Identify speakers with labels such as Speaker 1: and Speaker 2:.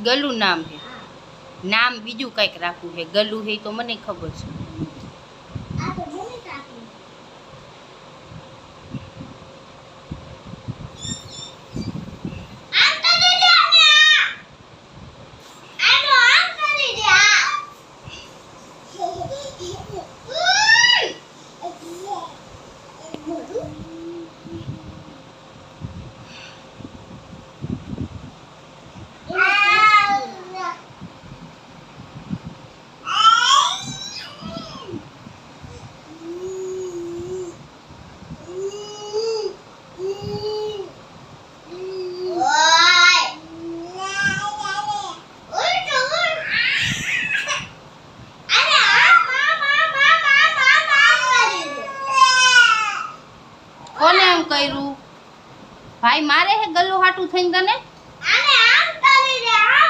Speaker 1: ગલુ નામ છે નામ બીજું કંઈક રાખવું છે ગલુ છે તો મને ખબર છે કોને એમ કર્યું ભાઈ મારે હે ગલ્લો હાટું થઈને તને
Speaker 2: આને આમ કરી દે આમ